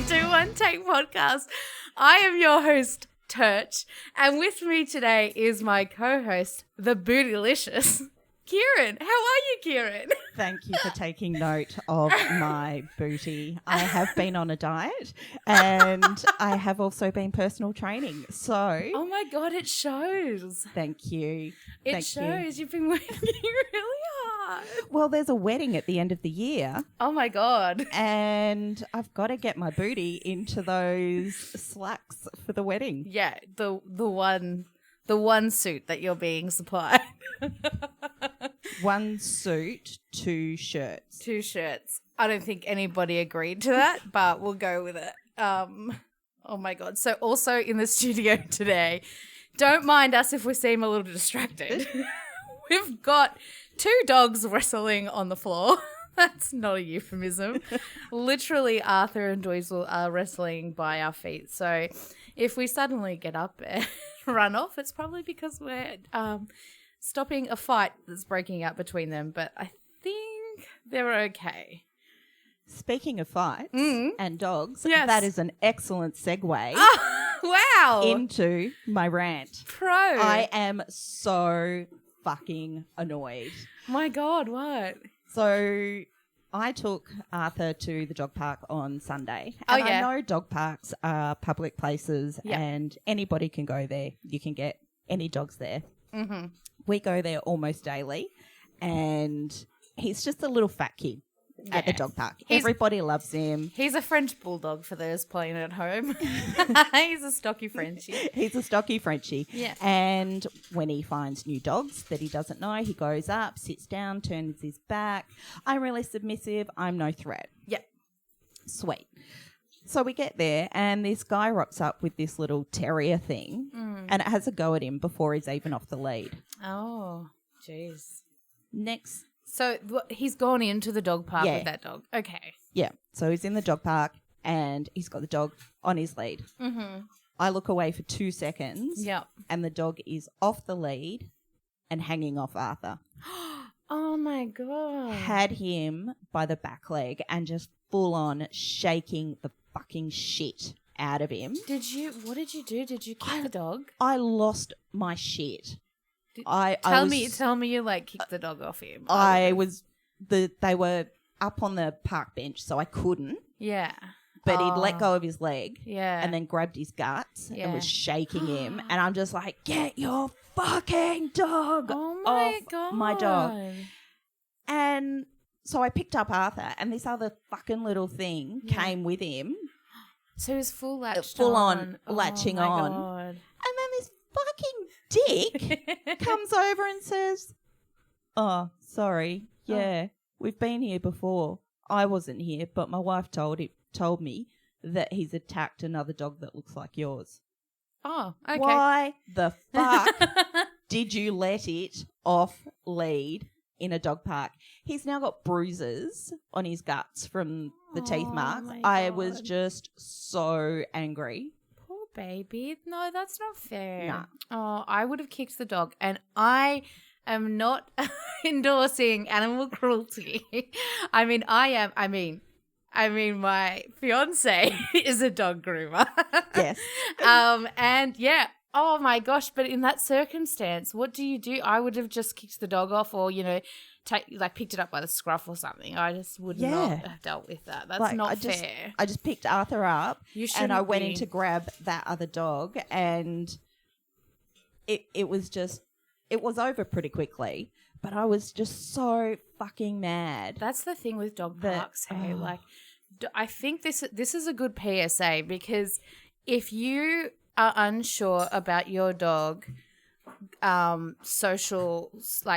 Do One Take podcast. I am your host, Turch, and with me today is my co-host, the Bootylicious, Kieran. How are you, Kieran? Thank you for taking note of my booty. I have been on a diet and I have also been personal training. So, Oh my God, it shows. thank you. It shows. You've been working really hard. Well, there's a wedding at the end of the year Oh my God. and I've got to get my booty into those slacks for the wedding. Yeah, the one suit that you're being supplied. One suit, two shirts. 2 shirts. I don't think anybody agreed to that, but we'll go with it. Oh my God. So also in the studio today, don't mind us if we seem a little distracted. We've got 2 dogs wrestling on the floor. That's not a euphemism. Literally, Arthur and Dweezil are wrestling by our feet. So if we suddenly get up and run off, it's probably because we're stopping a fight that's breaking out between them. But I think they're okay. Speaking of fights and dogs, Yes. that is an excellent segue Wow. into my rant. Pro. I am so fucking annoyed. My God, what? So I took Arthur to the dog park on Sunday. Oh, And yeah. I know dog parks are public places Yeah. and anybody can go there. You can get any dogs there. Mm-hmm. We go there almost daily and he's just a little fat kid at the Yeah. dog park. He's- Everybody loves him. He's a French bulldog for those playing at home. He's a stocky Frenchie. He's a stocky Frenchie. Yeah. And when he finds new dogs that he doesn't know, he goes up, sits down, turns his back. I'm really submissive. I'm no threat. Yeah. Sweet. So we get there and this guy rocks up with this little terrier thing and it has a go at him before he's even off the lead. Oh, jeez. Next, So he's gone into the dog park Yeah. with that dog. Okay. yeah. So he's in the dog park and he's got the dog on his lead. Mm-hmm. I look away for 2 seconds Yeah. and the dog is off the lead and hanging off Arthur. Oh my God. Had him by the back leg and just full on shaking the fucking shit out of him. What did you do? Did you kick the dog? I lost my shit. Tell me you like kicked the dog off him. They were up on the park bench, so I couldn't. Yeah. But he'd let go of his leg Yeah. and then grabbed his guts Yeah. and was shaking him. And I'm just like, get your fucking dog Oh my off God. my dog. And so I picked up Arthur and this other fucking little thing came with him. So he was full latched Full on on. latching oh my on. God. And then this fucking dick comes over and says, oh, sorry. Yeah, we've been here before. I wasn't here, but my wife told me that he's attacked another dog that looks like yours. Oh, okay. Why the fuck did you let it off lead in a dog park? He's now got bruises on his guts from the teeth marks. my I was God. just so angry. Poor baby. No, that's not fair. Nah. Oh, I would have kicked the dog, and I am not endorsing animal cruelty. I mean, my fiance is a dog groomer. Yes. And yeah. Oh my gosh! But in that circumstance, what do you do? I would have just kicked the dog off, or picked it up by the scruff or something. I just would not have dealt with that. That's not fair. I just picked Arthur up You and I shouldn't went be. in to grab that other dog and it was over pretty quickly, but I was just so fucking mad. That's the thing with dog That- parks, hey? I think this is a good PSA, because if you are unsure about your dog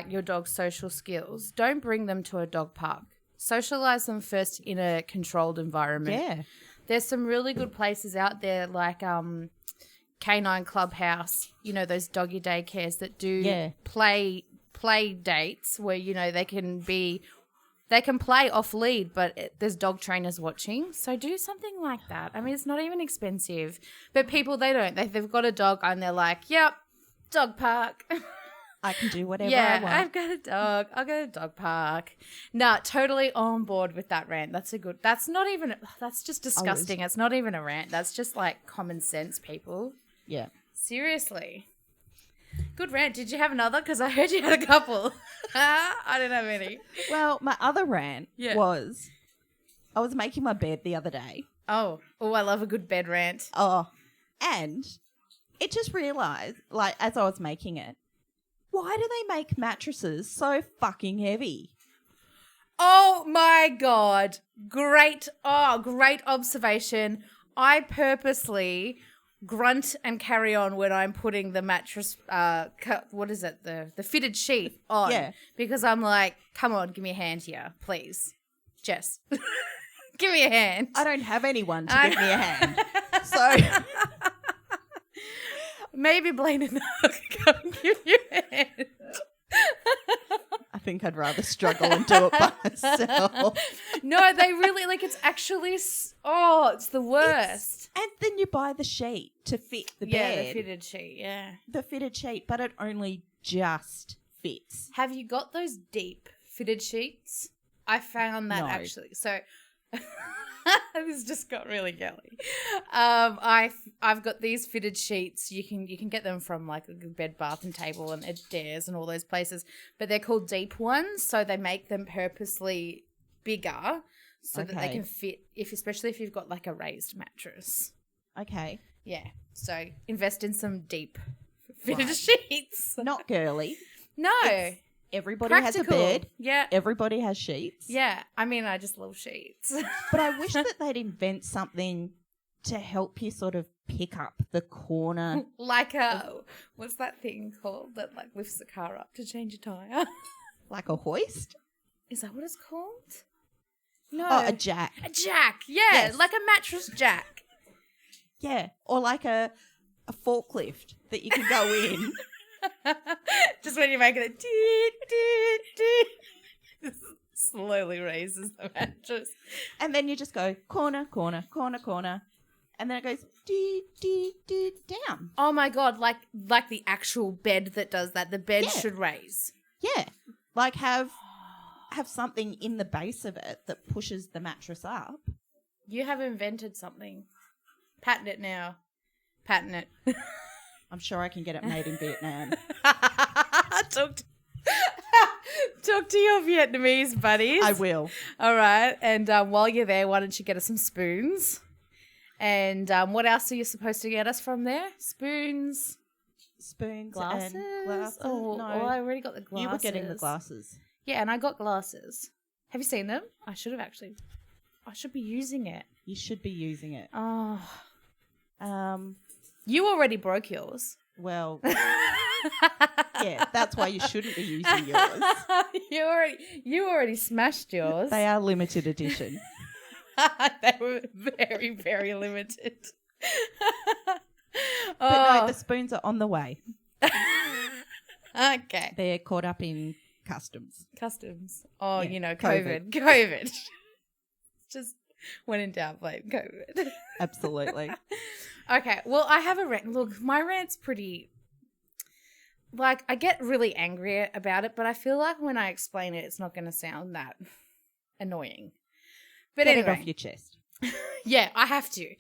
your dog's social skills, don't bring them to a dog park. Socialize them first in a controlled environment. Yeah. There's some really good places out there like Canine Clubhouse, those doggy daycares that do play dates where, they can play off lead, but there's dog trainers watching. So do something like that. I mean, it's not even expensive, but people, they don't. They've got a dog and they're like, yep, dog park. I can do whatever I Yeah, want. I've got a dog. I'll go to the dog park. Nah, totally on board with that rant. That's just disgusting. It's not even a rant. That's just like common sense, people. Yeah. Seriously. Good rant. Did you have another? Because I heard you had a couple. I didn't have any. Well, my other rant was I was making my bed the other day. Oh, I love a good bed rant. Oh, and it just realised, like, as I was making it, why do they make mattresses so fucking heavy? Oh my God. Great observation. I purposely grunt and carry on when I'm putting the mattress, the fitted sheet on. Yeah. Because I'm like, come on, give me a hand here, please. Jess, give me a hand. I don't have anyone to give me a hand. So maybe Blaine and I can come and give you a hand. I think I'd rather struggle and do it by myself. No, they really, like, it's actually, it's the worst. And then you buy the sheet to fit the bed. Yeah, the fitted sheet, yeah. The fitted sheet, but it only just fits. Have you got those deep fitted sheets? I found that actually. So this just got really girly. I've got these fitted sheets. You can get them from like a Bed Bath and Table and Adairs and all those places, but they're called deep ones. So they make them purposely bigger so that they can fit especially if you've got like a raised mattress. Okay. Yeah. So invest in some deep fitted sheets. Not girly. No. Everybody has a bed. Yeah. Everybody has sheets. Yeah. I mean, I just love sheets. But I wish that they'd invent something to help you sort of pick up the corner. Like what's that thing called that like lifts the car up to change a tyre? Like a hoist? Is that what it's called? No. Oh, a jack. A jack. Yeah. Yes. Like a mattress jack. Yeah. Or like a forklift that you can go in. Just when you're making it, just slowly raises the mattress. And then you just go corner, corner, corner, corner. And then it goes down. Oh my God, like the actual bed that does that. The bed should raise. Yeah. Like have something in the base of it that pushes the mattress up. You have invented something. Patent it now. Patent it. I'm sure I can get it made in Vietnam. Talk to your Vietnamese buddies. I will. All right. And while you're there, why don't you get us some spoons? And what else are you supposed to get us from there? Spoons. Glasses. And glasses. Oh, no. I already got the glasses. You were getting the glasses. Yeah, and I got glasses. Have you seen them? I should have actually. I should be using it. You should be using it. Oh. You already broke yours. Well, yeah, that's why you shouldn't be using yours. You already smashed yours. They are limited edition. They were very, very limited. But no, the spoons are on the way. Okay. They're caught up in customs. Oh, Yeah, COVID. Just when in doubt, blame COVID. Absolutely. Okay, well, I have a rant. Look, my rant's pretty... Like, I get really angry about it, but I feel like when I explain it, it's not going to sound that annoying. But Get anyway. it off your chest. Yeah, I have to.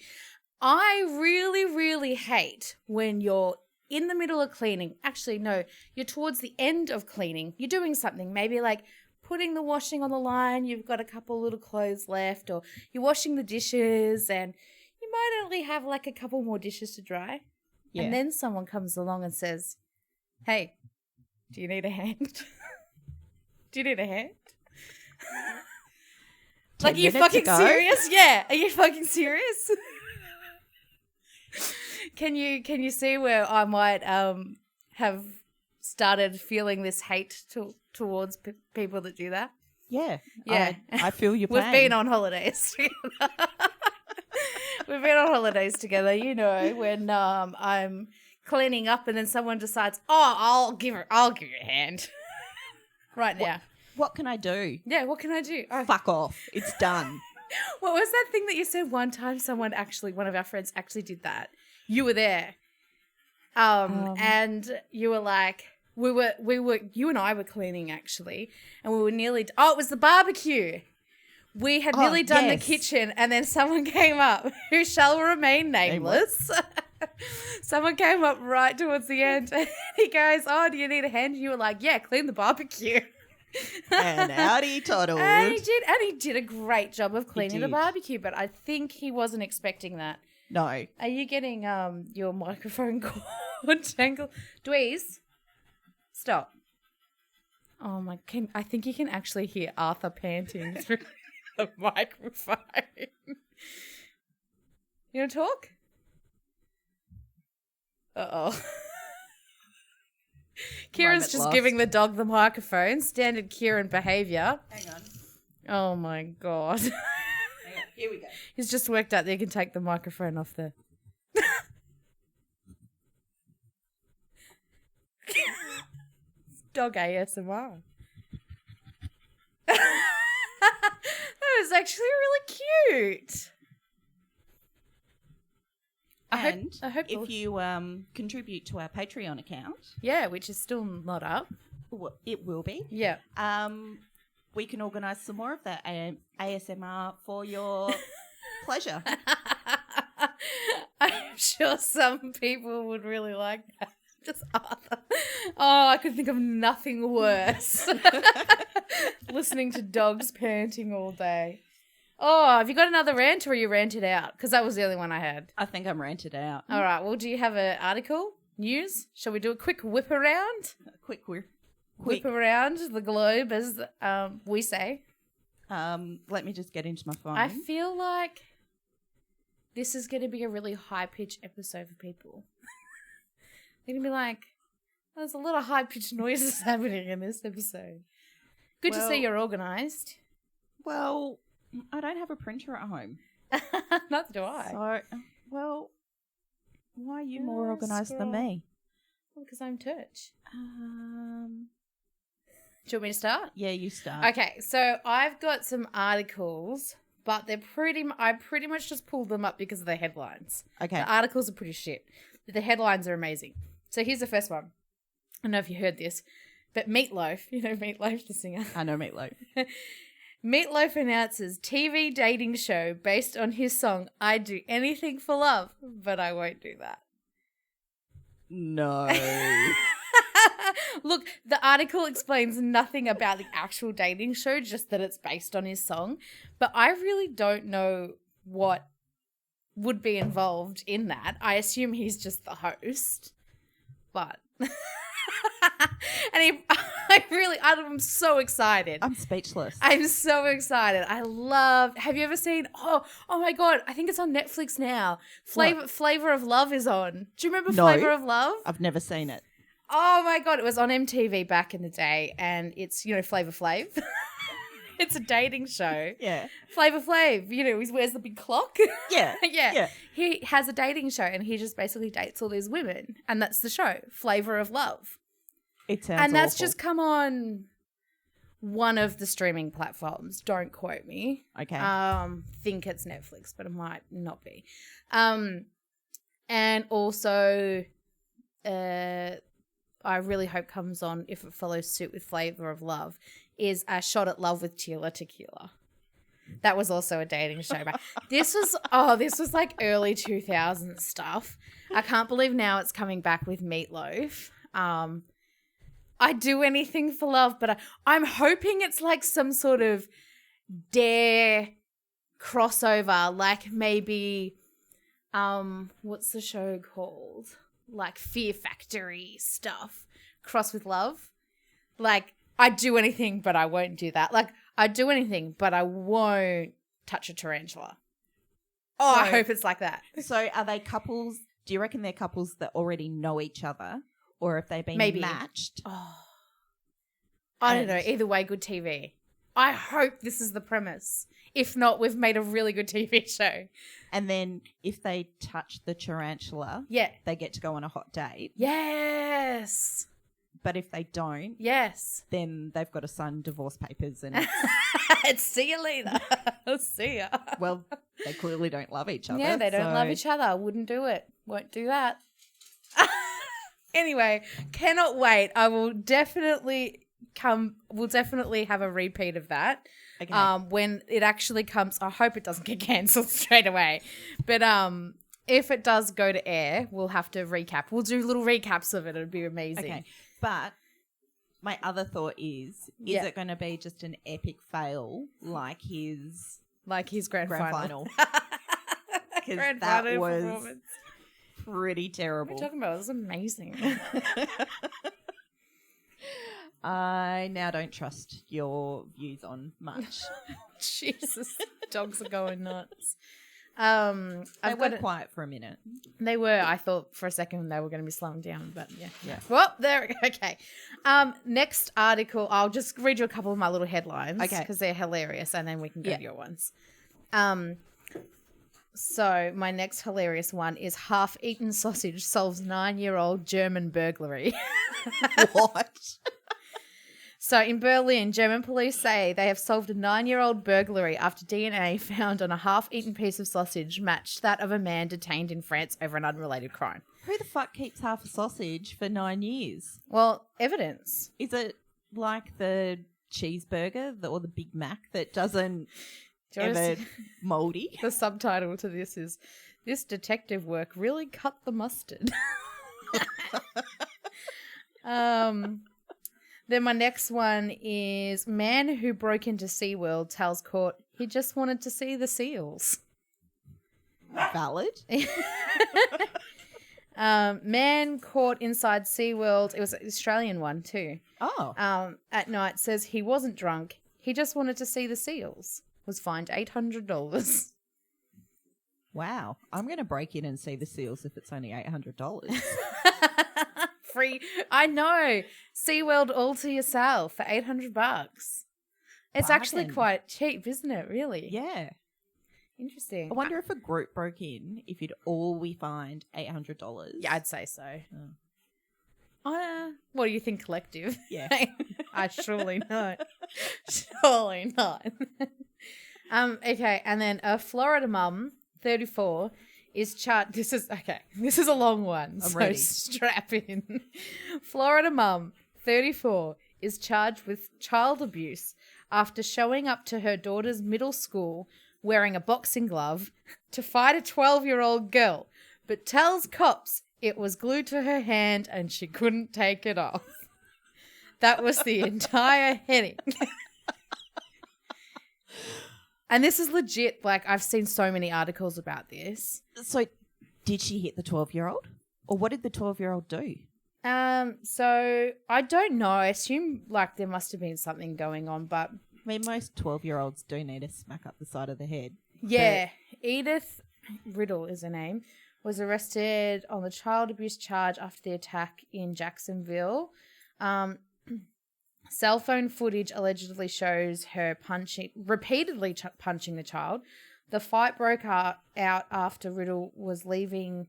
I really, really hate when you're in the middle of cleaning. Actually, no, you're towards the end of cleaning. You're doing something, maybe like putting the washing on the line. You've got a couple little clothes left, or you're washing the dishes and you might only have like a couple more dishes to dry. Yeah. And then someone comes along and says, hey, do you need a hand? Do you need a hand? Like, are you fucking serious? Yeah. Are you fucking serious? Can you see where I might have started feeling this hate towards people that do that? Yeah. Yeah. I feel your pain. We've been on holidays together. We've been on holidays together, you know, when I'm cleaning up and then someone decides, I'll give you a hand. Right now. What can I do? Yeah, what can I do? Oh. Fuck off. It's done. What was that thing that you said one time? One of our friends actually did that. You were there. And you were like, We were, you and I were cleaning actually, and we were nearly, it was the barbecue. We had nearly done the kitchen, and then someone came up who shall remain nameless. Someone came up right towards the end, and he goes, "Oh, do you need a hand?" And you were like, "Yeah, clean the barbecue." And out he toddled. And he did a great job of cleaning the barbecue, but I think he wasn't expecting that. No. Are you getting your microphone cord tangled? Dweez, stop. Oh my! I think you can actually hear Arthur panting through the microphone. You want to talk? Uh-oh. Kieran's just giving the dog the microphone. Standard Kieran behaviour. Hang on. Oh my God. Hang on. Here we go. He's just worked out that he can take the microphone off there. Dog ASMR. That was actually really cute. I hope if you contribute to our Patreon account, which is still not up. It will be. Yeah. We can organise some more of that ASMR for your pleasure. I'm sure some people would really like that. Just Arthur. Oh, I could think of nothing worse. Listening to dogs panting all day. Oh, have you got another rant or are you ranted out? Because that was the only one I had. I think I'm ranted out. All right. Well, do you have an article? News? Shall we do a quick whip around? Whip around the globe, as we say. Let me just get into my phone. I feel like this is going to be a really high-pitched episode for people. They're going to be like, there's a lot of high-pitched noises happening in this episode. Good to see you're organised. Well, I don't have a printer at home. Neither do I. So, why are you more organised than me? Well, because I'm Turch. Do you want me to start? Yeah, you start. Okay, so I've got some articles, but I pretty much just pulled them up because of the headlines. Okay. The articles are pretty shit, but the headlines are amazing. So here's the first one. I don't know if you heard this, but Meatloaf, you know Meatloaf, the singer? I know Meatloaf. Meatloaf announces TV dating show based on his song, "I'd Do Anything for Love, but I Won't Do That." No. Look, the article explains nothing about the actual dating show, just that it's based on his song. But I really don't know what would be involved in that. I assume he's just the host. But... and I'm so excited. I'm speechless. I'm so excited. Have you ever seen, oh my God, I think it's on Netflix now. Flavor of Love is on. Do you remember Flavor of Love? I've never seen it. Oh my God, it was on MTV back in the day, and it's, Flavor Flav. It's a dating show. Yeah. Flavor Flav, he wears the big clock. Yeah. Yeah. He has a dating show, and he just basically dates all these women, and that's the show, Flavor of Love. It sounds And that's awful. just come on one of the streaming platforms. Don't quote me. Okay. Think it's Netflix, but it might not be. And also, I really hope comes on, if it follows suit with Flavor of Love, is A Shot at Love with Tila Tequila. That was also a dating show. This was like early 2000s stuff. I can't believe now it's coming back with Meatloaf. I'd do anything for love, but I'm hoping it's like some sort of Dare crossover, like maybe, what's the show called? Like Fear Factory stuff, cross with love. Like, I'd do anything, but I won't do that. Like, I'd do anything, but I won't touch a tarantula. Oh, I hope it's like that. So are they couples? Do you reckon they're couples that already know each other? Or if they've been matched? Oh. I don't know. Either way, good TV. I hope this is the premise. If not, we've made a really good TV show. And then if they touch the tarantula, they get to go on a hot date. Yes. But if they don't, then they've got to sign divorce papers and it's see you later. See ya. Well, they clearly don't love each other. Yeah, they don't love each other. Wouldn't do it. Won't do that. Anyway, cannot wait. I will definitely we'll definitely have a repeat of that. Okay. When it actually comes. I hope it doesn't get cancelled straight away. But if it does go to air, we'll have to recap. We'll do little recaps of it. It'd be amazing. Okay. But my other thought is it going to be just an epic fail like his grand final? Because that was pretty terrible. What are you talking about? It was amazing. I now don't trust your views on much. Jesus, dogs are going nuts. They were quiet for a minute. They were. I thought for a second they were going to be slowing down, but yeah. Well, there. Okay. Next article. I'll just read you a couple of my little headlines, okay, because they're hilarious, and then we can go to your ones. So my next hilarious one is half-eaten sausage solves 9-year-old German burglary. What? So in Berlin, German police say they have solved a 9-year-old burglary after DNA found on a half-eaten piece of sausage matched that of a man detained in France over an unrelated crime. Who the fuck keeps half a sausage for 9 years? Well, evidence. Is it like the cheeseburger or the Big Mac that doesn't ever mouldy? The subtitle to this is, "This detective work really cut the mustard." Then my next one is, man who broke into Seaworld tells court he just wanted to see the seals. Valid. Man caught inside Seaworld, it was an Australian one too. Oh. At night says he wasn't drunk. He just wanted to see the seals. Was fined $800. Wow. I'm going to break in and see the seals if it's only $800. Free. I know. SeaWorld all to yourself for $800. It's actually quite cheap, isn't it? Really? Yeah. Interesting. I wonder if a group broke in, if you'd all be fined $800. Yeah, I'd say so. What do you think, collective? Yeah. I surely not. Surely not. Okay, and then a Florida mum, 34, is charged. This is a long one. I'm so ready. Strap in. Florida mum, 34, is charged with child abuse after showing up to her daughter's middle school wearing a boxing glove to fight a 12-year-old girl, but tells cops it was glued to her hand and she couldn't take it off. That was the entire heading. And this is legit. Like, I've seen so many articles about this. So, did she hit the 12-year-old? Or what did the 12-year-old do? So I don't know. I assume, like, there must have been something going on, but... I mean, most 12-year-olds do need a smack up the side of the head. Yeah. Edith Riddle is her name. Was arrested on the child abuse charge after the attack in Jacksonville. Cell phone footage allegedly shows her repeatedly punching the child. The fight broke out after Riddle was leaving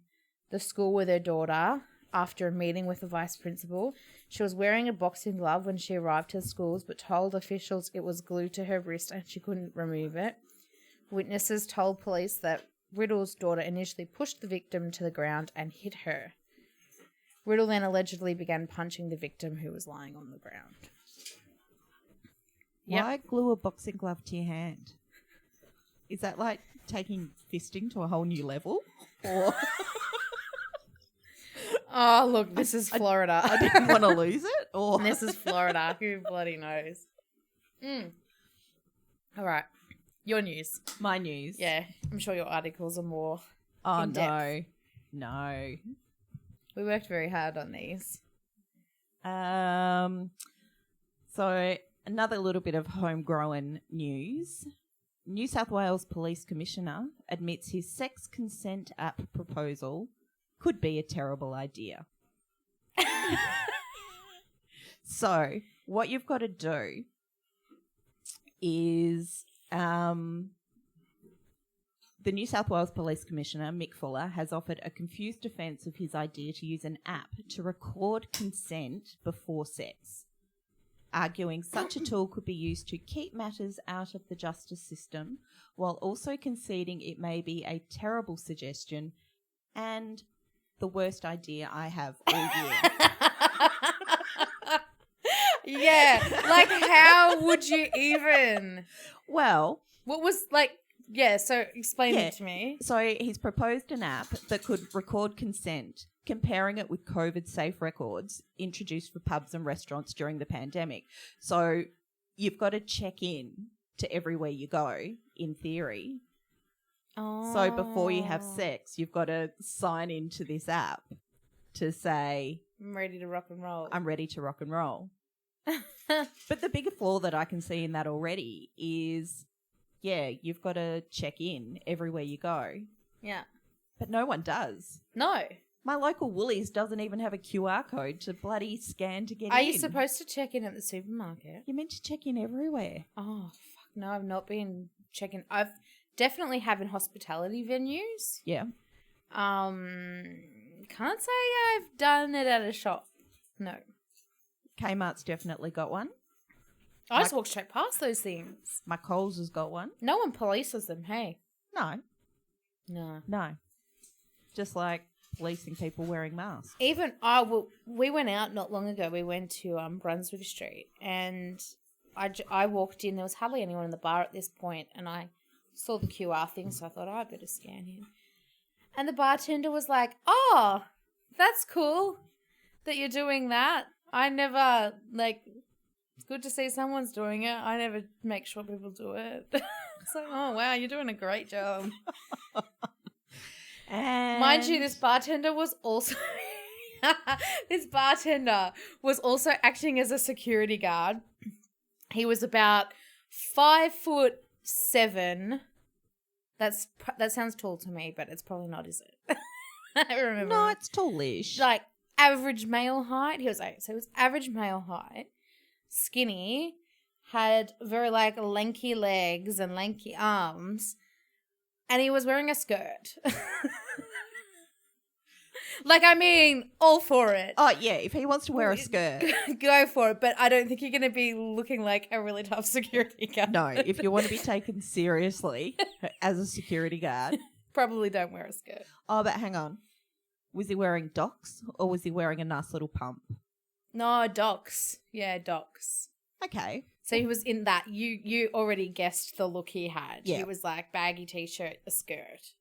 the school with her daughter after a meeting with the vice principal. She was wearing a boxing glove when she arrived to the schools, but told officials it was glued to her wrist and she couldn't remove it. Witnesses told police that Riddle's daughter initially pushed the victim to the ground and hit her. Riddle then allegedly began punching the victim who was lying on the ground. Why glue a boxing glove to your hand? Is that like taking fisting to a whole new level? Or oh, look, this is Florida. I didn't want to lose it? Or this is Florida. Who bloody knows? All right. Your news. My news. Yeah. I'm sure your articles are more in depth. No. We worked very hard on these. So another little bit of homegrown news. New South Wales Police Commissioner admits his sex consent app proposal could be a terrible idea. So what you've got to do is the New South Wales Police Commissioner, Mick Fuller, has offered a confused defence of his idea to use an app to record consent before sex, arguing such a tool could be used to keep matters out of the justice system while also conceding it may be a terrible suggestion and the worst idea I have all year. Yeah, like how would you even? Well, What was like? Yeah, so explain it to me. So he's proposed an app that could record consent, comparing it with COVID-safe records introduced for pubs and restaurants during the pandemic. So you've got to check in to everywhere you go, in theory. Oh. So before you have sex, you've got to sign into this app to say, I'm ready to rock and roll. I'm ready to rock and roll. But the bigger flaw that I can see in that already is, yeah, you've got to check in everywhere you go. Yeah. But no one does. No. My local Woolies doesn't even have a QR code to bloody scan to get in. Are you supposed to check in at the supermarket? You're meant to check in everywhere. Oh, fuck. No, I've not been checking. I've definitely have in hospitality venues. Yeah. Can't say I've done it at a shop. No. Kmart's definitely got one. I just walk straight past those things. My Coles has got one. No one polices them, hey? No. No. Just like policing people wearing masks. Even, we went out not long ago. We went to Brunswick Street and I walked in. There was hardly anyone in the bar at this point and I saw the QR thing, so I thought, I better scan in. And the bartender was like, oh, that's cool that you're doing that. I never, it's good to see someone's doing it. I never make sure people do it. It's like, oh, wow, you're doing a great job. And mind you, this bartender was also acting as a security guard. He was about 5'7". That sounds tall to me, but it's probably not, is it? I remember. No, it's tallish. Like average male height. He was average male height, skinny, had very lanky legs and lanky arms, and he was wearing a skirt. All for it. Oh, yeah, if he wants to wear a skirt. Go for it, but I don't think you're going to be looking like a really tough security guard. No, if you want to be taken seriously as a security guard. Probably don't wear a skirt. Oh, but hang on. Was he wearing docks or was he wearing a nice little pump? No, docks. Yeah, docks. Okay. So he was in that. You already guessed the look he had. Yeah. He was like baggy t-shirt, a skirt.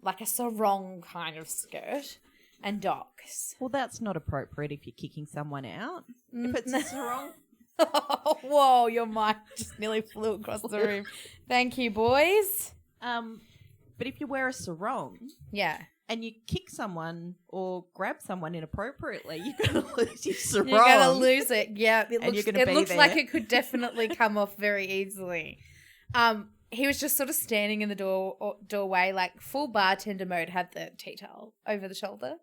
Like a sarong kind of skirt and docks. Well, that's not appropriate if you're kicking someone out. If it's a sarong. Oh, whoa, your mic just nearly flew across the room. Thank you, boys. But if you wear a sarong. Yeah. And you kick someone or grab someone inappropriately, you're going to lose your sarong. You're going to lose it. Yeah. It looks like it could definitely come off very easily. He was just sort of standing in the doorway, like full bartender mode, had the tea towel over the shoulder.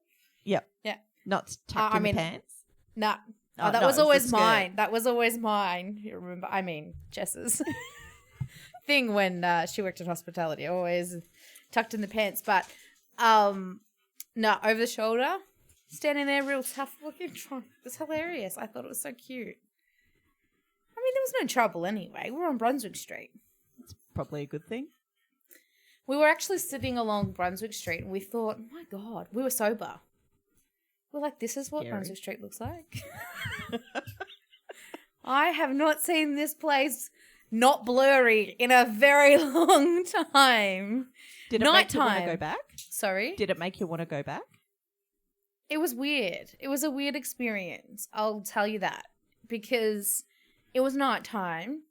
Yep. Yeah. Not tucked in the pants? No. Nah. That was always mine. That was always mine. You remember? I mean, Jess's thing when she worked in hospitality, always tucked in the pants. But no, over the shoulder, standing there real tough looking. It was hilarious. I thought it was so cute. I mean, there was no trouble anyway. We were on Brunswick Street. It's probably a good thing. We were actually sitting along Brunswick Street and we thought, oh my God, we were sober. We're like, this is what Scary. Brunswick Street looks like. I have not seen this place not blurry in a very long time. Did it make you want to go back? Sorry? Did it make you want to go back? It was weird. It was a weird experience. I'll tell you that. Because it was nighttime.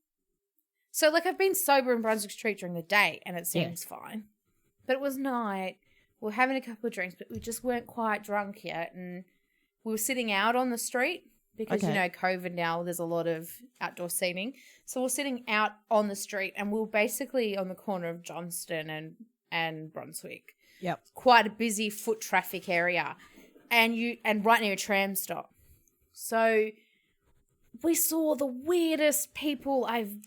So, I've been sober in Brunswick Street during the day and it seems fine. But it was night. We were having a couple of drinks, but we just weren't quite drunk yet. And we were sitting out on the street because, COVID now, there's a lot of outdoor seating. So, we're sitting out on the street and we were basically on the corner of Johnston and Brunswick. Yep. Quite a busy foot traffic area. And right near a tram stop. So, we saw the weirdest people I'm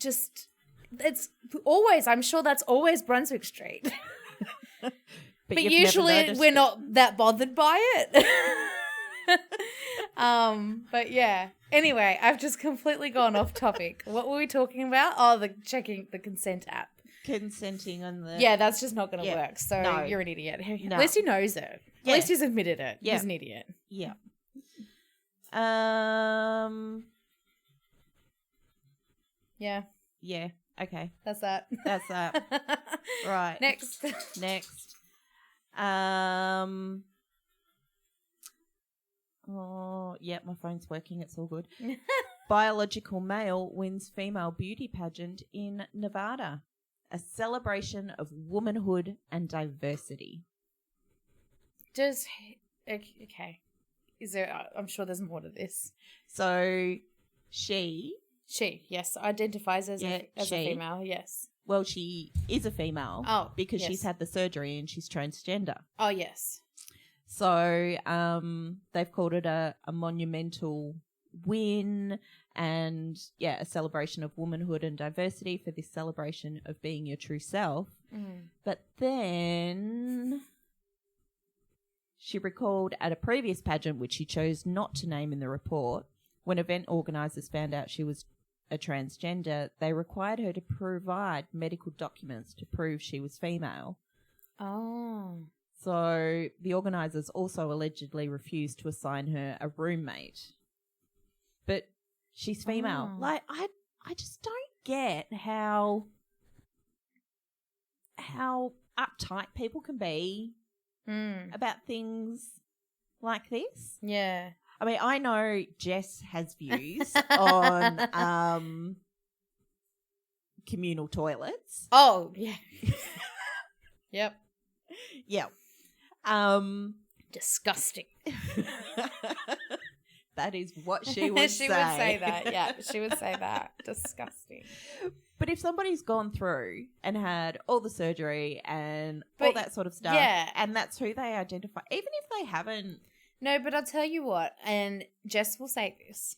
sure that's always Brunswick Street. But usually we're not that bothered by it. But yeah. Anyway, I've just completely gone off topic. What were we talking about? Oh, checking the consent app. Consenting on the... Yeah, that's just not going to work. So you're an idiot. No. At least he knows it. At least he's admitted it. Yeah. He's an idiot. Yeah. Yeah. Yeah. Okay. That's that. That's that. Right. Next. Oh, yeah, my phone's working. It's all good. Biological male wins female beauty pageant in Nevada. A celebration of womanhood and diversity. Okay. Is there? I'm sure there's more to this. So she, yes, identifies as a female. Yes. Well, she is a female. Oh, because yes. she's had the surgery and she's transgender. Oh, yes. So they've called it a monumental win and, a celebration of womanhood and diversity for this celebration of being your true self. Mm. But then she recalled at a previous pageant, which she chose not to name in the report, when event organisers found out she was a transgender, they required her to provide medical documents to prove she was female. Oh. So the organisers also allegedly refused to assign her a roommate. But she's female. Oh. Like, I just don't get how uptight people can be about things like this. Yeah. I mean, I know Jess has views on communal toilets. Oh, yeah. Yep. Yeah. Disgusting. That is what she would say. She would say that, yeah. She would say that. Disgusting. But if somebody's gone through and had all the surgery and all that sort of stuff, and that's who they identify, even if they haven't. No, but I'll tell you what, and Jess will say this.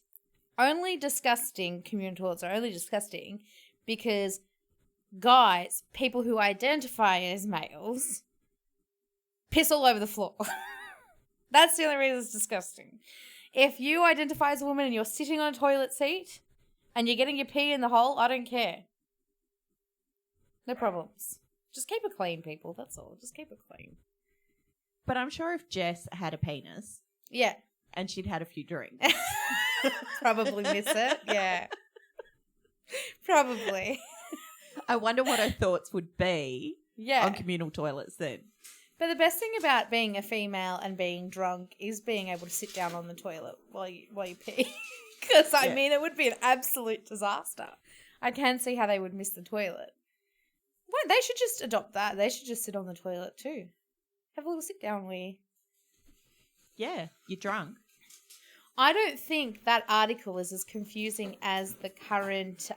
Only disgusting communal toilets are only disgusting because guys, people who identify as males, piss all over the floor. That's the only reason it's disgusting. If you identify as a woman and you're sitting on a toilet seat and you're getting your pee in the hole, I don't care. No problems. Just keep it clean, people. That's all. Just keep it clean. But I'm sure if Jess had a penis. Yeah. And she'd had a few drinks. Probably miss it. Yeah. Probably. I wonder what her thoughts would be on communal toilets then. But the best thing about being a female and being drunk is being able to sit down on the toilet while you pee. Because, I mean, it would be an absolute disaster. I can see how they would miss the toilet. Well, they should just adopt that. They should just sit on the toilet too. Have a little sit down wee. Yeah, you're drunk. I don't think that article is as confusing as the current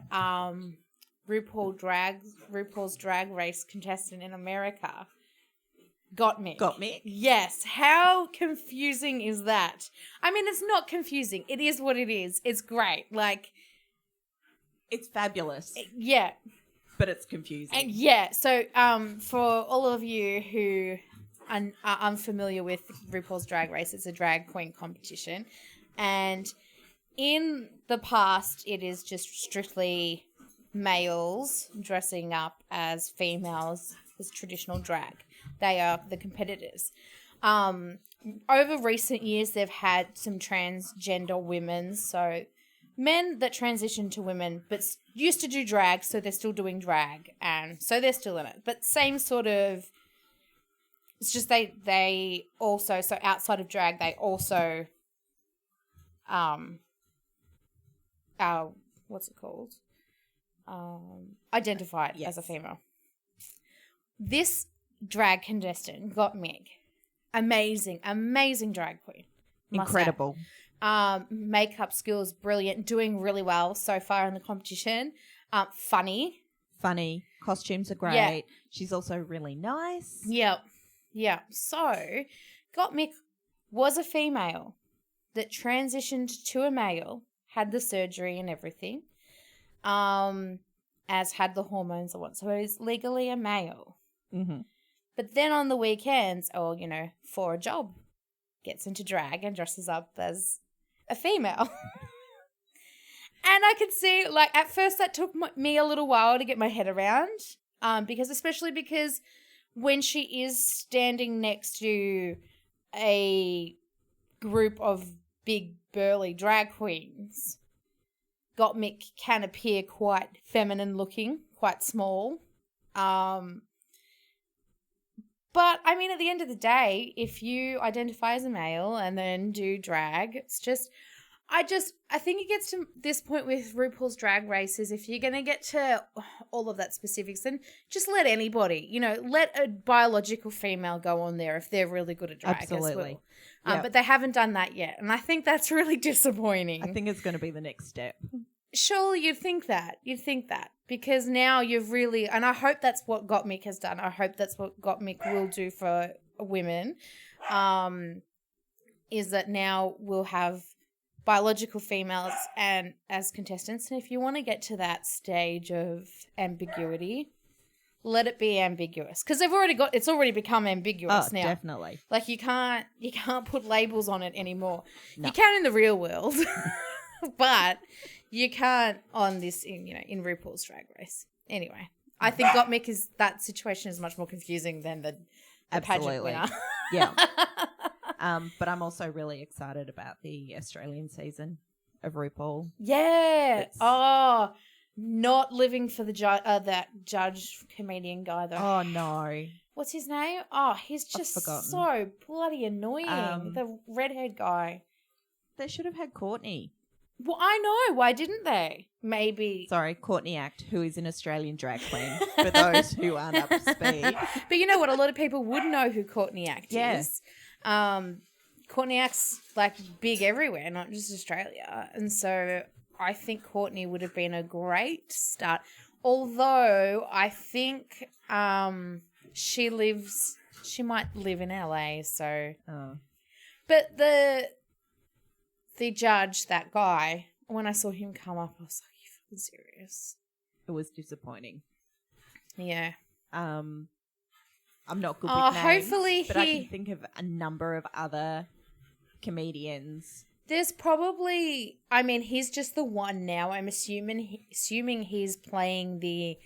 RuPaul's Drag Race contestant in America. Got me. Yes. How confusing is that? I mean, it's not confusing. It is what it is. It's great. Like, it's fabulous. Yeah. But it's confusing. And yeah. So, for all of you who are unfamiliar with RuPaul's Drag Race, it's a drag queen competition. And in the past, it is just strictly males dressing up as females as traditional drag. They are the competitors. Over recent years, they've had some transgender women, so men that transition to women but used to do drag, so they're still doing drag, and so they're still in it. But same sort of, it's just they also, so outside of drag, they also, what's it called? Identified as a female. This drag contestant got Meg. Amazing drag queen. Incredible. Makeup skills, brilliant. Doing really well so far in the competition. Funny. Costumes are great. Yeah. She's also really nice. Yep. So, Gottmik was a female that transitioned to a male, had the surgery and everything, as had the hormones and what. So is legally a male. Mm-hmm. But then on the weekends, or, for a job, gets into drag and dresses up as a female. And I could see, at first that took me a little while to get my head around, especially because when she is standing next to a group of big burly drag queens, Gottmik can appear quite feminine looking, quite small. But, I mean, at the end of the day, if you identify as a male and then do drag, it's just, I think it gets to this point with RuPaul's Drag Race is if you're going to get to all of that specifics, then just let anybody, let a biological female go on there if they're really good at drag Absolutely. as well. Yep. But they haven't done that yet. And I think that's really disappointing. I think it's going to be the next step. Surely you'd think that. Because now you've really, and I hope that's what Gottmik has done. I hope that's what Gottmik will do for women, is that now we'll have biological females and as contestants. And if you want to get to that stage of ambiguity, let it be ambiguous. Because it's already become ambiguous now. Definitely. Like you can't put labels on it anymore. No. You can in the real world, but you can't on this in RuPaul's Drag Race. Anyway, I think Gottmik that situation is much more confusing than the pageant winner. Yeah. But I'm also really excited about the Australian season of RuPaul. Yeah. Not living for the that judge comedian guy though. Oh no. What's his name? Oh, he's just so bloody annoying. The redhead guy. They should have had Courtney. Well, I know. Why didn't they? Maybe. Sorry, Courtney Act, who is an Australian drag queen, for those who aren't up to speed. But you know what? A lot of people would know who Courtney Act is. Courtney Act's like big everywhere, not just Australia. And so I think Courtney would have been a great start. Although I think she might live in LA, so. Oh. But the judge, that guy, when I saw him come up, I was like, you fucking serious? It was disappointing. Yeah. I'm not good with names, hopefully but I can think of a number of other comedians. There's probably, I mean, he's just the one now. I'm assuming he's playing the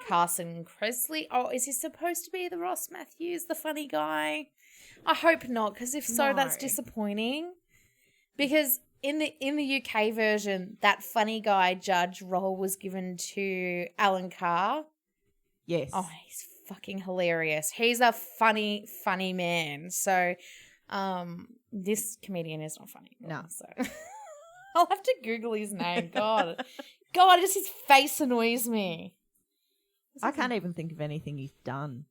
Carson Kressley. Oh, is he supposed to be the Ross Matthews, the funny guy? I hope not, because if so, that's disappointing. Because in the UK version, that funny guy judge role was given to Alan Carr. Yes. Oh, he's fucking hilarious. He's a funny man. So, this comedian is not funny. No. So I'll have to Google his name. God, just his face annoys me. I can't even think of anything he's done.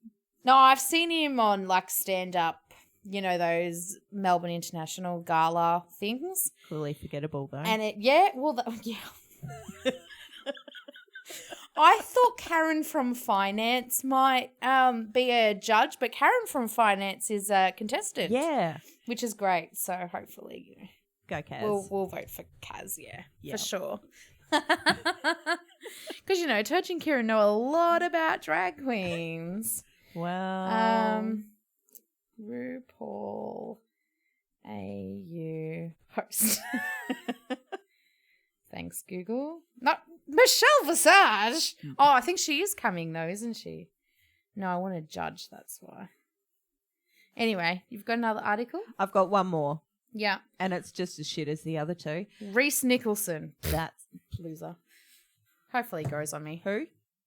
No, I've seen him on like stand up. Those Melbourne International Gala things. Clearly forgettable, though. And I thought Karen from Finance might be a judge, but Karen from Finance is a contestant. Yeah. Which is great. So hopefully, go Kaz. We'll vote for Kaz, for sure. Because, Turch and Kieran know a lot about drag queens. Well... RuPaul AU host. Thanks, Google. Not Michelle Visage. Oh, I think she is coming though, isn't she? No, I want to judge, that's why. Anyway, you've got another article? I've got one more. Yeah. And it's just as shit as the other two. Reese Nicholson. That's loser. Hopefully he goes on me. Who?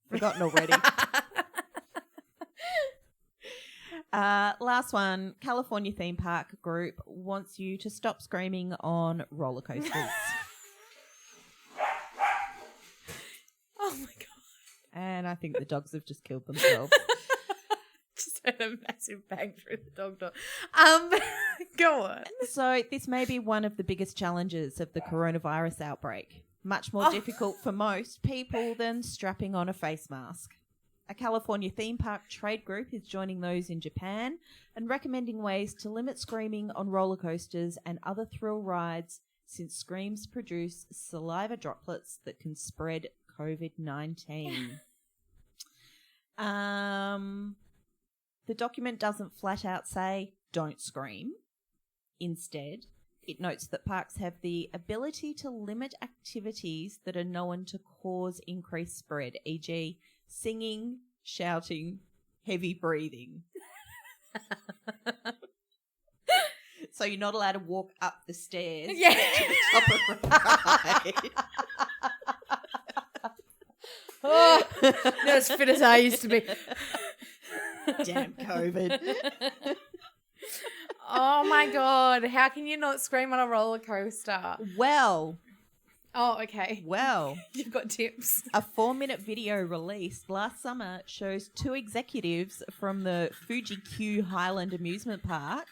Forgotten already. Last one. California theme park group wants you to stop screaming on roller coasters. Oh my God. And I think the dogs have just killed themselves. Just had a massive bang through the dog door. Go on. So this may be one of the biggest challenges of the coronavirus outbreak. Much more difficult for most people than strapping on a face mask. A California theme park trade group is joining those in Japan and recommending ways to limit screaming on roller coasters and other thrill rides since screams produce saliva droplets that can spread COVID-19. The document doesn't flat out say, don't scream. Instead, it notes that parks have the ability to limit activities that are known to cause increased spread, e.g., singing, shouting, heavy breathing. So you're not allowed to walk up the stairs Yeah. to the top of the ride. Oh, not as fit as I used to be. Damn COVID. Oh my God. How can you not scream on a roller coaster? Well, Oh, okay. You've got tips. a 4-minute video released last summer shows 2 executives from the Fuji Q Highland Amusement Park,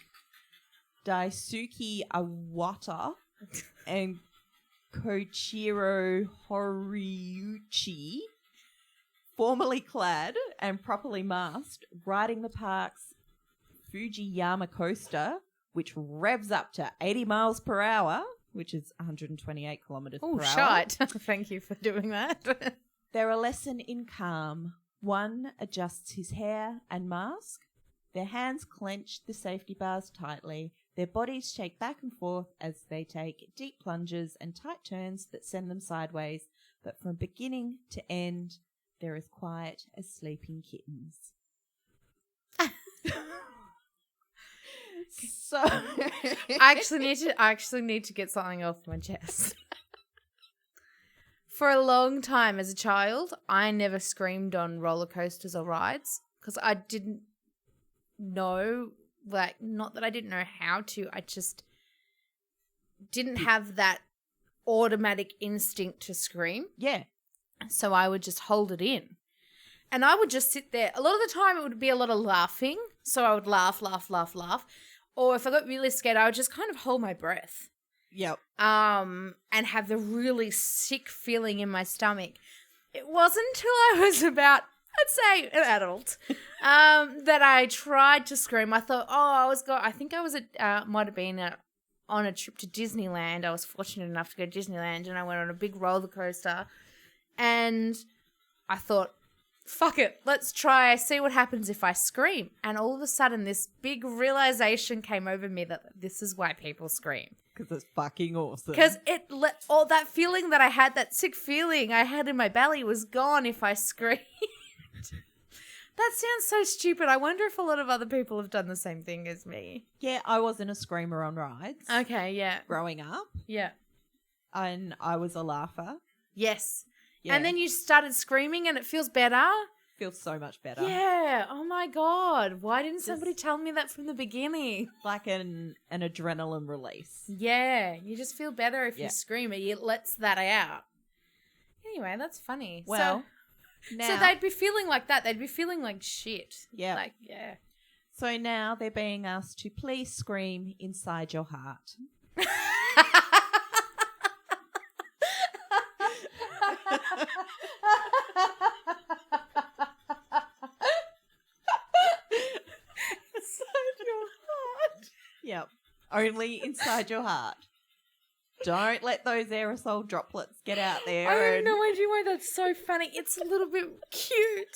Daisuke Awata and Koichiro Horiuchi, formally clad and properly masked, riding the park's Fujiyama coaster, which revs up to 80 miles per hour, which is 128 kilometres Oh, per hour. shite. Thank you for doing that. They're a lesson in calm. One adjusts his hair and mask. Their hands clench the safety bars tightly. Their bodies shake back and forth as they take deep plunges and tight turns that send them sideways. But from beginning to end, they're as quiet as sleeping kittens. So I actually need to get something off my chest. For a long time as a child, I never screamed on roller coasters or rides because I didn't know, like, not that I didn't know how to, I just didn't have that automatic instinct to scream. Yeah. So I would just hold it in. And I would just sit there. A lot of the time it would be a lot of laughing. So I would laugh. Or if I got really scared, I would just kind of hold my breath. Yep. And have the really sick feeling in my stomach. It wasn't until I was about, I'd say, an adult, that I tried to scream. I thought, I think I was might have been on a trip to Disneyland. I was fortunate enough to go to Disneyland, and I went on a big roller coaster, and I thought, fuck it, let's try, see what happens if I scream. And all of a sudden, this big realization came over me that this is why people scream. Because it's fucking awesome. Because all that feeling that I had, that sick feeling I had in my belly was gone if I screamed. That sounds so stupid. I wonder if a lot of other people have done the same thing as me. Yeah, I wasn't a screamer on rides. Okay, yeah. Growing up. Yeah. And I was a laugher. Yes. Yeah. And then you started screaming and it feels better. Feels so much better. Yeah. Oh my God. Why didn't somebody tell me that from the beginning? Like an adrenaline release. Yeah. You just feel better if Yeah. you scream. It lets that out. Anyway, that's funny. Well, so they'd be feeling like that. They'd be feeling like shit. Yeah. Like, yeah. So now they're being asked to please scream inside your heart. Inside your heart. Yep. Only inside your heart. Don't let those aerosol droplets get out there. I have no idea why that's so funny. It's a little bit cute,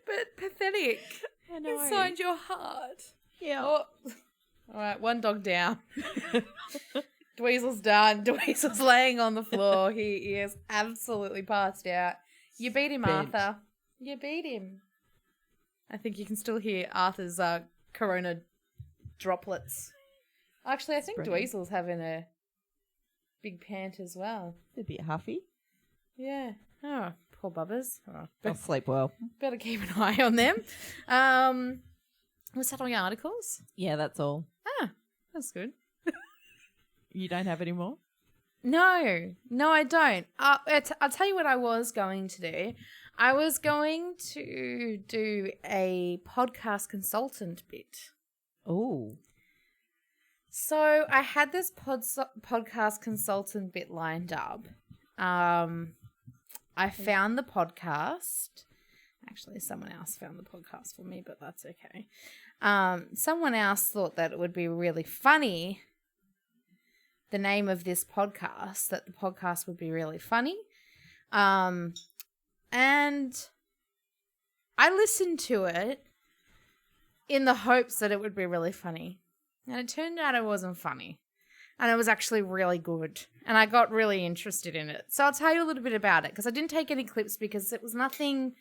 but pathetic. I know. Inside your heart. Yeah. Oh. All right, one dog down. Dweezil's done. Dweezil's laying on the floor. He is absolutely passed out. You beat him, Bent. Arthur. You beat him. I think you can still hear Arthur's corona droplets. Actually, I think Spreading. Dweezil's having a big pant as well. A bit huffy. Yeah. Oh, poor bubbers. Oh, They'll sleep well. better keep an eye on them. Was that all your articles? Yeah, that's all. Ah, that's good. You don't have any more? No, I don't. I'll tell you what I was going to do. I was going to do a podcast consultant bit. Oh. So I had this podcast consultant bit lined up. I found the podcast. Actually, someone else found the podcast for me, but that's okay. Someone else thought that it would be really funny, the name of this podcast, that the podcast would be really funny. And I listened to it in the hopes that it would be really funny. And it turned out it wasn't funny. And it was actually really good. And I got really interested in it. So I'll tell you a little bit about it, because I didn't take any clips because it was nothing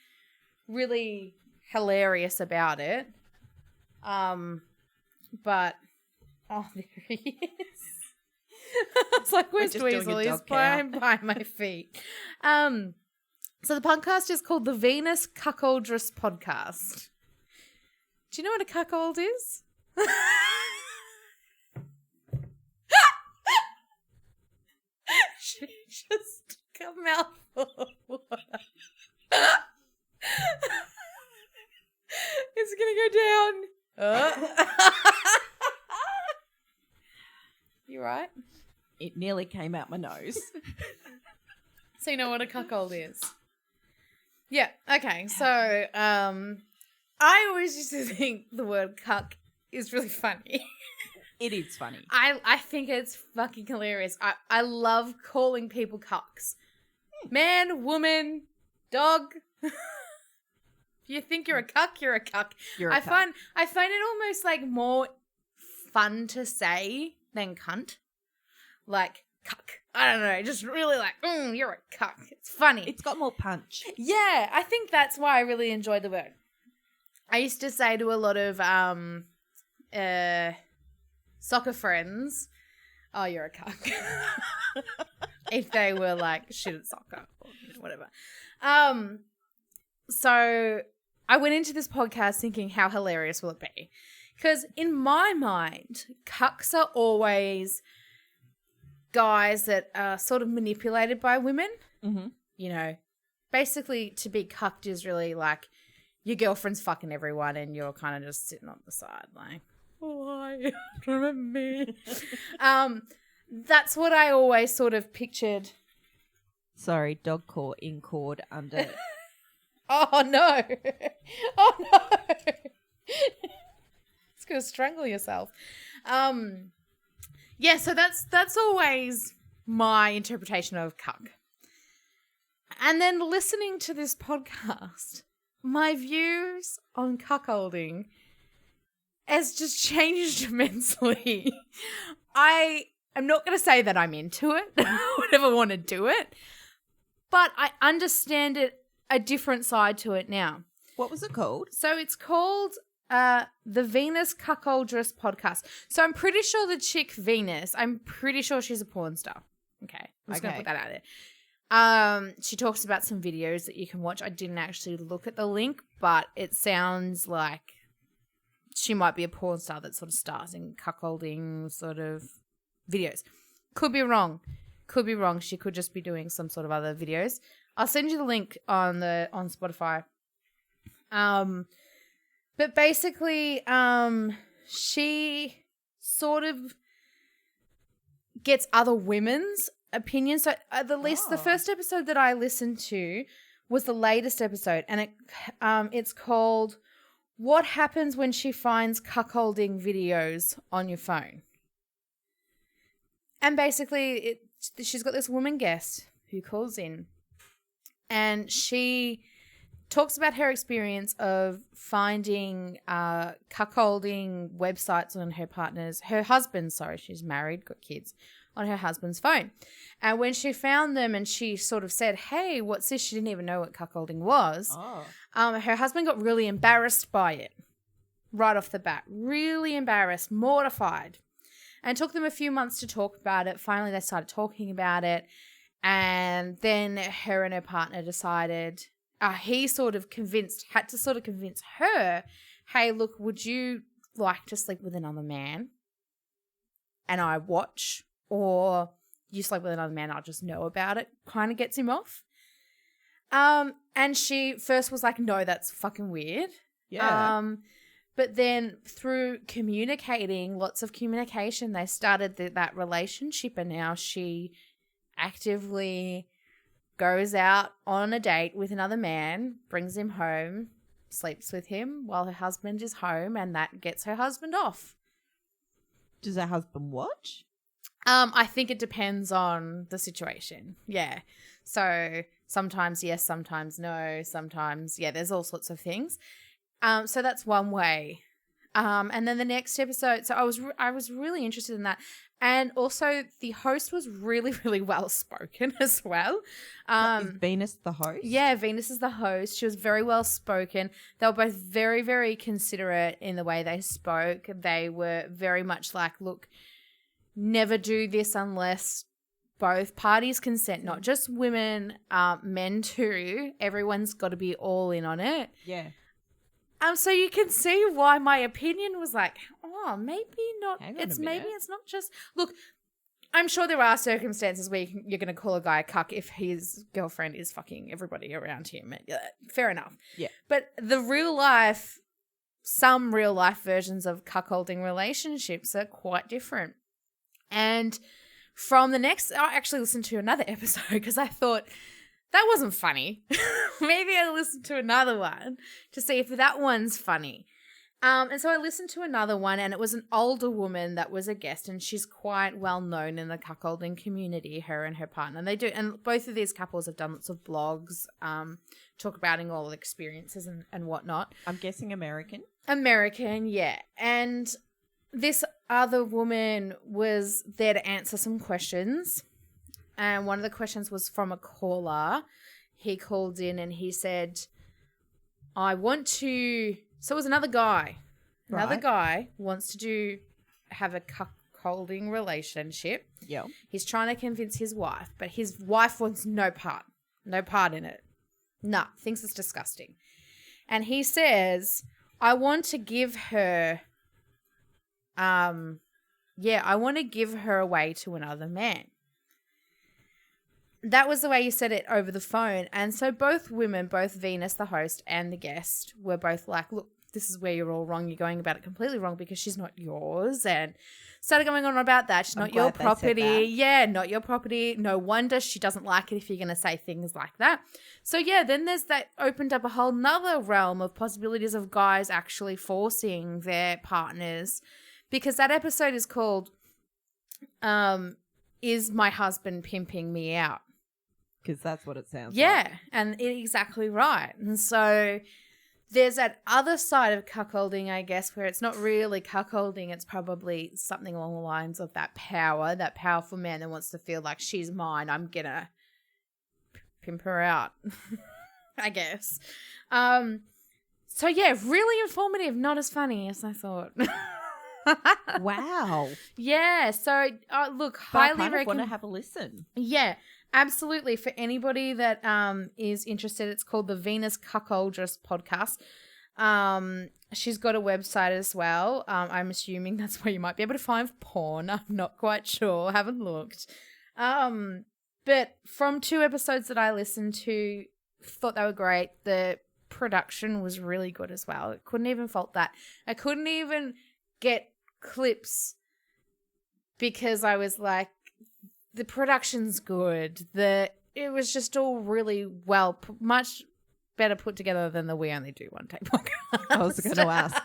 really hilarious about it. But Oh, there he is. I was like, where's Dweezil? He's by my feet. So the podcast is called the Venus Cuckoldress Podcast. Do you know what a cuckold is? She just got a mouthful of water. It's gonna go down. You right? It nearly came out my nose. So you know what a cuckold is? Yeah. Okay. So I always used to think the word cuck is really funny. It is funny. I think it's fucking hilarious. I love calling people cucks. Man, woman, dog. If you think you're a cuck, you're a cuck. I find it almost like more fun to say than cunt. Like cuck. I don't know. Just really like, you're a cuck. It's funny. It's got more punch. Yeah, I think that's why I really enjoy the word. I used to say to a lot of soccer friends, oh, you're a cuck. If they were like shit at soccer or whatever. So I went into this podcast thinking, how hilarious will it be? Because in my mind, cucks are always guys that are sort of manipulated by women. Mm-hmm. You know, basically to be cucked is really like your girlfriend's fucking everyone and you're kind of just sitting on the side like, why? Remember me? That's what I always sort of pictured. Sorry, dog caught in cord under. Oh, no. Oh, no. It's going to strangle yourself. Yeah, so that's always my interpretation of cuck. And then listening to this podcast, my views on cuckolding has just changed immensely. I am not going to say that I'm into it. I would ever want to do it. But I understand it, a different side to it now. What was it called? So it's called the Venus Cuckoldress Podcast. So I'm pretty sure the chick Venus, I'm pretty sure she's a porn star. Okay. I'm just going to put that out there. She talks about some videos that you can watch. I didn't actually look at the link, but it sounds like she might be a porn star that sort of stars in cuckolding sort of videos. Could be wrong. She could just be doing some sort of other videos. I'll send you the link on Spotify. But basically, she sort of gets other women's opinions. So the first episode that I listened to was the latest episode, and it's called "What Happens When She Finds Cuckolding Videos on Your Phone." And basically, she's got this woman guest who calls in, and she talks about her experience of finding cuckolding websites on her husband's, she's married, got kids, on her husband's phone. And when she found them and she sort of said, hey, what's this? She didn't even know what cuckolding was. Her husband got really embarrassed by it right off the bat. Really embarrassed, mortified. And it took them a few months to talk about it. Finally, they started talking about it. And then her and her partner decided, he had to convince her, hey, look, would you like to sleep with another man and I watch? Or you sleep with another man, I'll just know about it. Kind of gets him off. And she first was like, no, that's fucking weird. Yeah. But then through lots of communication, they started that relationship, and now she actively goes out on a date with another man, brings him home, sleeps with him while her husband is home, and that gets her husband off. Does her husband watch? I think it depends on the situation. Yeah. So sometimes yes, sometimes no, sometimes, yeah, there's all sorts of things. So that's one way And then the next episode, so I was really interested in that. And also the host was really, really well spoken as well. Is Venus the host? Yeah, Venus is the host. She was very well spoken. They were both very, very considerate in the way they spoke. They were very much like, look, never do this unless both parties consent, not just women, men too. Everyone's got to be all in on it. Yeah. So you can see why my opinion was like, oh, maybe not. Maybe it's not just. Look, I'm sure there are circumstances where you're going to call a guy a cuck if his girlfriend is fucking everybody around him. Fair enough. Yeah. But some real life versions of cuckolding relationships are quite different. And from the next, I actually listened to another episode because I thought, that wasn't funny. Maybe I'll listen to another one to see if that one's funny. And so I listened to another one, and it was an older woman that was a guest, and she's quite well known in the cuckolding community, her and her partner. And they do, and both of these couples have done lots of blogs, talk about all the experiences and whatnot. I'm guessing American. American, yeah. And this other woman was there to answer some questions. And one of the questions was from a caller. He called in and he said, I want to... So it was another guy. Another guy wants to have a cuckolding relationship. Yeah. He's trying to convince his wife, but his wife wants no part in it. Nah, thinks it's disgusting. And he says, I want to give her... I want to give her away to another man. That was the way you said it over the phone. And so both women, both Venus, the host, and the guest were both like, look, this is where you're all wrong. You're going about it completely wrong because she's not yours. And started going on about that. She's not your property. Yeah, not your property. No wonder she doesn't like it if you're going to say things like that. So, yeah, then there's that opened up a whole nother realm of possibilities of guys actually forcing their partners, because that episode is called Is My Husband Pimping Me Out? Because that's what it sounds like. Yeah, and exactly right. And so there's that other side of cuckolding, I guess, where it's not really cuckolding. It's probably something along the lines of that power, that powerful man that wants to feel like she's mine. I'm going to pimp her out, I guess. So, yeah, really informative, not as funny as I thought. Wow. Yeah, so look, highly recommend. I want to have a listen. Yeah. Absolutely. For anybody that is interested, it's called the Venus Cuckoldress Podcast. She's got a website as well. I'm assuming that's where you might be able to find porn. I'm not quite sure. Haven't looked. But from 2 episodes that I listened to, thought they were great. The production was really good as well. I couldn't even fault that. I couldn't even get clips because I was like, the production's good. It was just all really well, much better put together than the We Only Do One Take podcast. I was going to ask.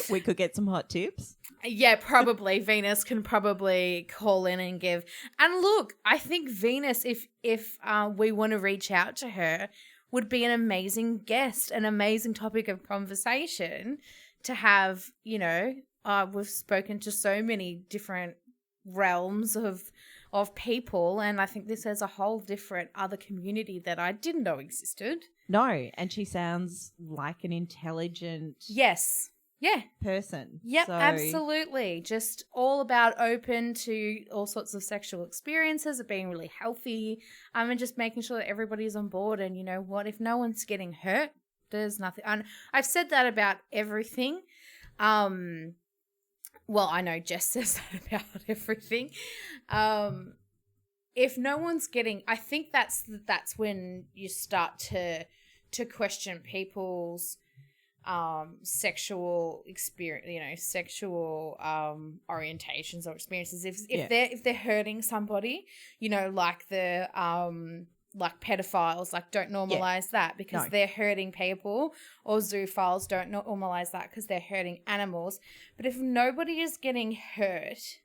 We could get some hot tips. Yeah, probably. Venus can probably call in and give. And look, I think Venus, if we want to reach out to her, would be an amazing guest, an amazing topic of conversation to have. You know, we've spoken to so many different realms of people, and I think this has a whole different other community that I didn't know existed. No, and she sounds like an intelligent person. Yep, absolutely. Just all about open to all sorts of sexual experiences, of being really healthy, and just making sure that everybody's on board. And you know what, if no one's getting hurt, there's nothing. And I've said that about everything. Well, I know Jess says that about everything. If no one's getting, I think that's when you start to question people's sexual experience, you know, sexual orientations or experiences. If they're hurting somebody, you know, like the like pedophiles, like don't normalize that because they're hurting people, or zoophiles, don't normalize that because they're hurting animals. But if nobody is getting hurt,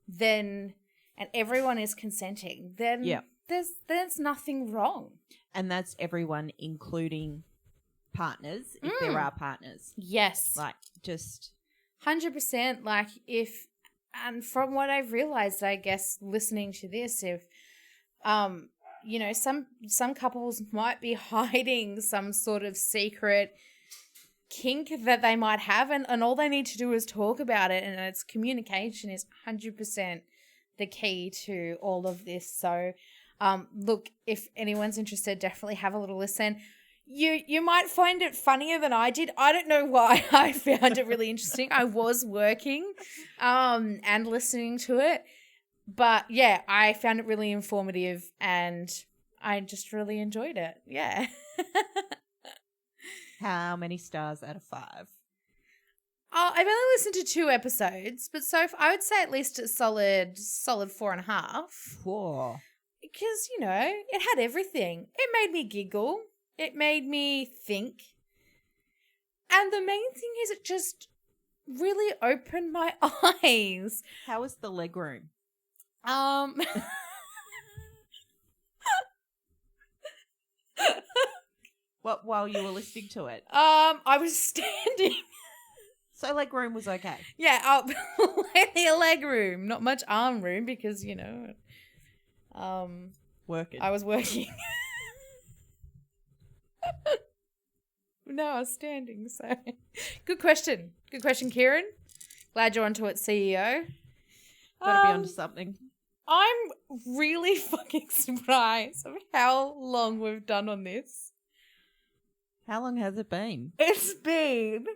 then, and everyone is consenting, then there's nothing wrong. And that's everyone, including partners if there are partners. Yes. Like, just 100%. Like, if, and from what I've realized, I guess, listening to this, if, you know, some couples might be hiding some sort of secret kink that they might have, and all they need to do is talk about it, and it's communication is 100% the key to all of this. So, look, if anyone's interested, definitely have a little listen. You might find it funnier than I did. I don't know why I found it really interesting. I was working and listening to it. But, yeah, I found it really informative and I just really enjoyed it. Yeah. how many stars out of 5? I've only listened to 2 episodes, but I would say at least a solid 4.5. Whoa. Because, you know, it had everything. It made me giggle. It made me think. And the main thing is it just really opened my eyes. How was the leg room? What, while you were listening to it? I was standing. So leg room was okay. Yeah, plenty of leg room. Not much arm room because, you know, Working. I was working. No, I was standing, so. Good question. Good question, Kieran. Glad you're onto it, CEO. Gotta be onto something. I'm really fucking surprised of how long we've done on this. How long has it been? It's been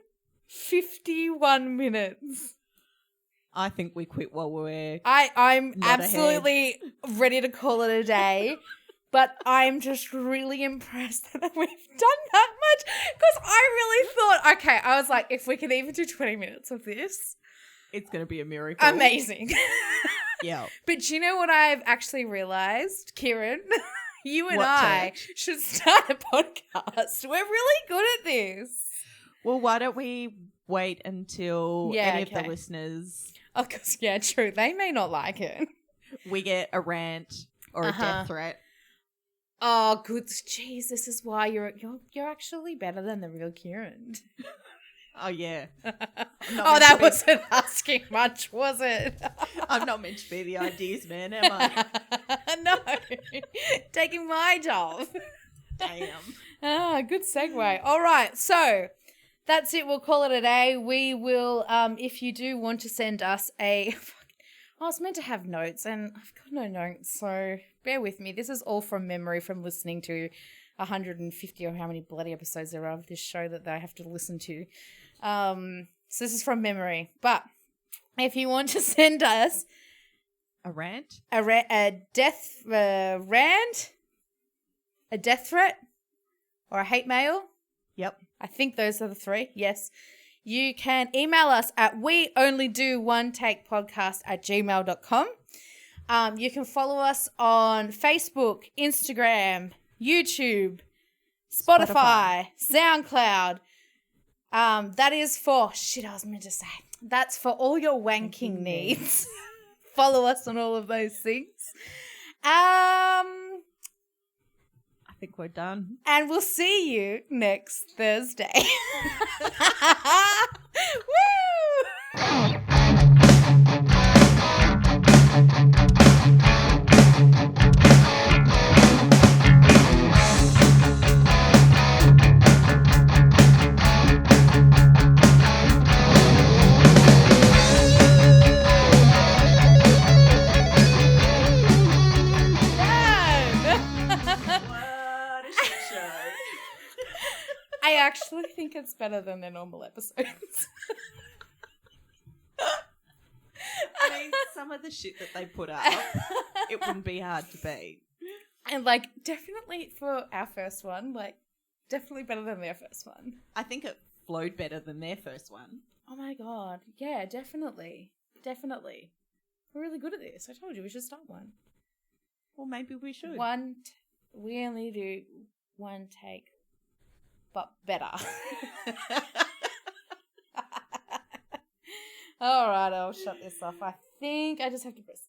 51 minutes. I think we quit while we're I'm not absolutely ready to call it a day, but I'm just really impressed that we've done that much because I really thought, okay, I was like, if we can even do 20 minutes of this, it's going to be a miracle. amazing. Yeah. But you know what I've actually realized, Kieran? You and What, I Turch? should start a podcast. We're really good at this. Well, why don't we wait until Yeah, any of okay. the listeners, Oh, because, yeah, true. They may not like it. we get a rant or a death threat? Oh, good. Jeez, this is why you're actually better than the real Kieran. Oh, yeah. Oh, that wasn't asking much, was it? I'm not meant to be the ideas man, am I? No. Taking my job. Damn. Ah, good segue. All right, so that's it. We'll call it a day. We will, if you do want to send us I was meant to have notes and I've got no notes, so bear with me. This is all from memory from listening to 150 or how many bloody episodes there are of this show that I have to listen to. So this is from memory. But if you want to send us A rant? a death rant, a death threat, or a hate mail, Yep. I think those are the 3. Yes. You can email us at weonlydoontakepodcast@gmail.com. You can follow us on Facebook, Instagram, YouTube, Spotify, SoundCloud. That is for, I was meant to say, that's for all your wanking needs. Follow us on all of those things. I think we're done. And we'll see you next Thursday. Woo! I actually think it's better than their normal episodes. I mean, some of the shit that they put up, it wouldn't be hard to beat. And, like, definitely for our first one, like, definitely better than their first one. I think it flowed better than their first one. Oh, my God. Yeah, definitely. Definitely. We're really good at this. I told you we should start one. Well, maybe we should. We only do one take, but better. All right, I'll shut this off. I think I just have to press